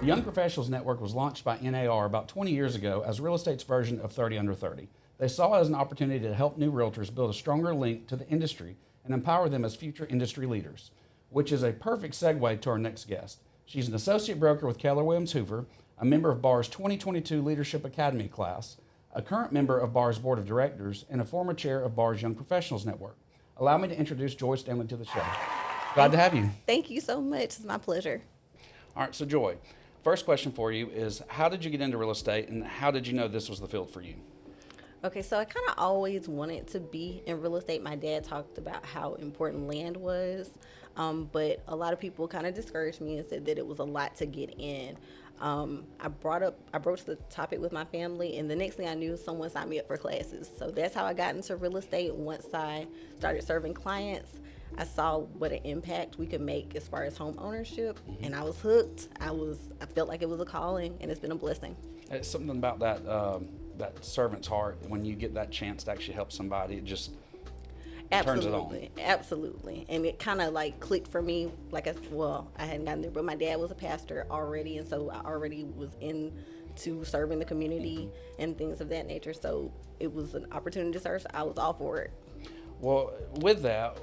Young Professionals Network was launched by NAR about 20 years ago as real estate's version of 30 Under 30. They saw it as an opportunity to help new realtors build a stronger link to the industry and empower them as future industry leaders, which is a perfect segue to our next guest. She's an associate broker with Keller Williams Hoover, a member of BAR's 2022 Leadership Academy class, a current member of BAR's Board of Directors, and a former chair of BAR's Young Professionals Network. Allow me to introduce Joy Stanley to the show. Glad to have you. Thank you so much. It's my pleasure. All right, so Joy, first question for you is, how did you get into real estate and how did you know this was the field for you? Okay, so I kind of always wanted to be in real estate. My dad talked about how important land was, but a lot of people kind of discouraged me and said that it was a lot to get in. I broached the topic with my family, and the next thing I knew, someone signed me up for classes. So that's how I got into real estate. Once I started serving clients, I saw what an impact we could make as far as home ownership, and I was hooked. I felt like it was a calling, and it's been a blessing. It's something about that servant's heart. When you get that chance to actually help somebody, it just turns it on. Absolutely. And it kind of like clicked for me. I hadn't gotten there, but my dad was a pastor already, and so I already was into serving the community and things of that nature. So it was an opportunity to serve. So I was all for it. Well, with that,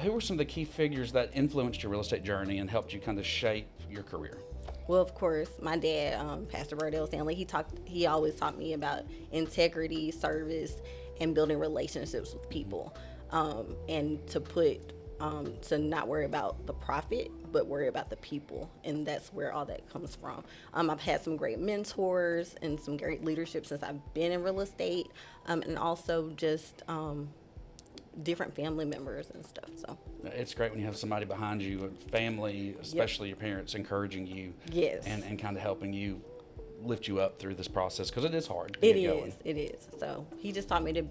who were some of the key figures that influenced your real estate journey and helped you kind of shape your career? Well, of course, my dad, Pastor Stanley, he always taught me about integrity, service, and building relationships with people. And to not worry about the profit, but worry about the people. And that's where all that comes from. I've had some great mentors and some great leadership since I've been in real estate, and also just different family members and stuff. So it's great when you have somebody behind you, family, especially your parents, encouraging you. Yes. And kind of helping you lift you up through this process, because it is hard. It is. So he just taught me to,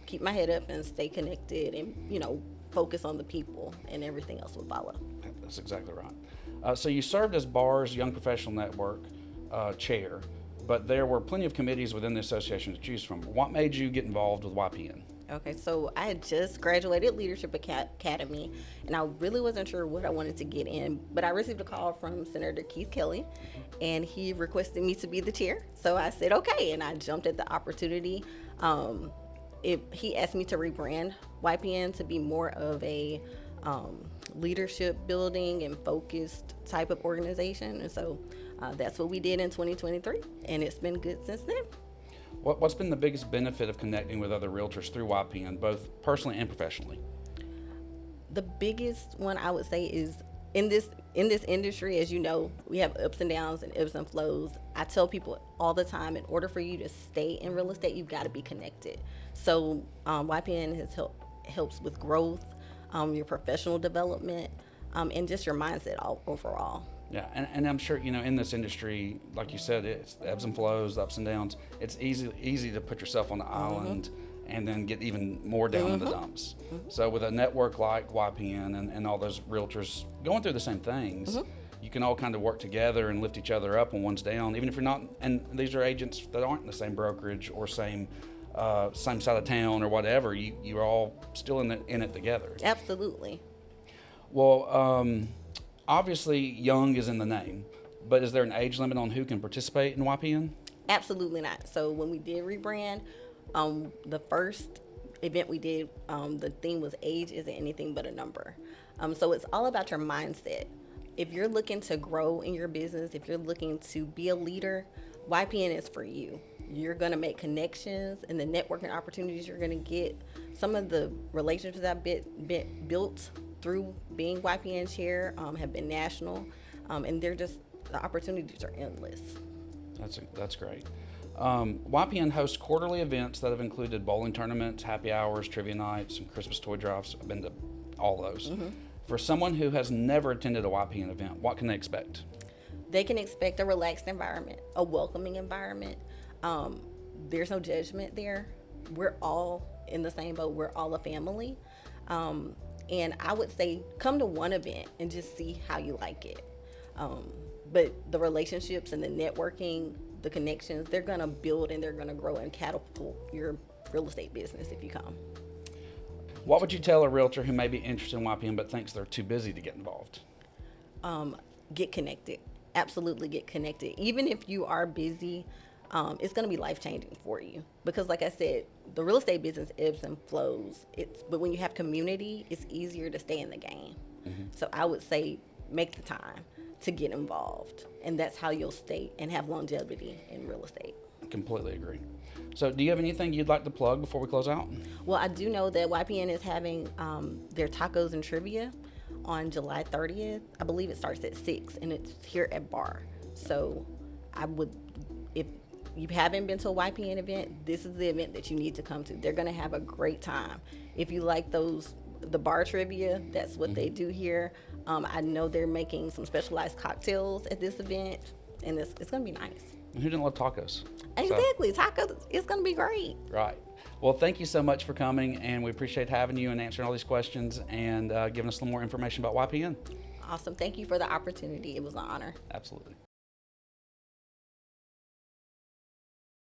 keep my head up and stay connected and, focus on the people, and everything else will follow. That's exactly right. So you served as BAR's Young Professional Network chair, but there were plenty of committees within the association to choose from. What made you get involved with YPN? Okay, so I had just graduated Leadership Academy, and I really wasn't sure what I wanted to get in, but I received a call from Senator Keith Kelly, and he requested me to be the chair. So I said, okay, and I jumped at the opportunity. He asked me to rebrand YPN to be more of a leadership building and focused type of organization, and so that's what we did in 2023, and it's been good since then. What's been the biggest benefit of connecting with other realtors through YPN, both personally and professionally? The biggest one I would say is in this industry, as you know, we have ups and downs and ebbs and flows. I tell people all the time, in order for you to stay in real estate, you've got to be connected. So YPN helps with growth, your professional development, and just your mindset overall. Yeah, and I'm sure, in this industry, like you said, it's ebbs and flows, ups and downs. It's easy to put yourself on the island and then get even more down in the dumps. So with a network like YPN and all those realtors going through the same things, you can all kind of work together and lift each other up when one's down, even if you're not. And these are agents that aren't in the same brokerage or same side of town or whatever. You're all still in it together. Absolutely. Well, obviously, young is in the name, but is there an age limit on who can participate in YPN? Absolutely not. So when we did rebrand, the first event we did, the theme was age isn't anything but a number. So it's all about your mindset. If you're looking to grow in your business, if you're looking to be a leader, YPN is for you. You're going to make connections, and the networking opportunities you're going to get. Some of the relationships I've built through being YPN chair have been national, and the opportunities are endless. That's great. YPN hosts quarterly events that have included bowling tournaments, happy hours, trivia nights, and Christmas toy drives. I've been to all those. For someone who has never attended a YPN event, what can they expect? They can expect a relaxed environment, a welcoming environment. There's no judgment there. We're all in the same boat. We're all a family. And I would say come to one event and just see how you like it. But the relationships and the networking, the connections, they're going to build and they're going to grow and catapult your real estate business if you come. What would you tell a realtor who may be interested in YPN but thinks they're too busy to get involved? Get connected. absolutely get connected. Even if you are busy, it's going to be life changing for you because, like I said, the real estate business ebbs and flows. But when you have community, it's easier to stay in the game. So I would say make the time to get involved, and that's how you'll stay and have longevity in real estate. Completely agree. So do you have anything you'd like to plug before we close out? Well, I do know that YPN is having their tacos and trivia on July 30th. I believe it starts at 6, and it's here at BAR. So I would, if you haven't been to a YPN event, this is the event that you need to come to. They're going to have a great time. If you like the bar trivia, that's what they do here. I know they're making some specialized cocktails at this event, and it's going to be nice. Who didn't love tacos? Exactly. Tacos, it's going to be great. Right. Well, thank you so much for coming, and we appreciate having you and answering all these questions and giving us a little more information about YPN. Awesome. Thank you for the opportunity. It was an honor. Absolutely.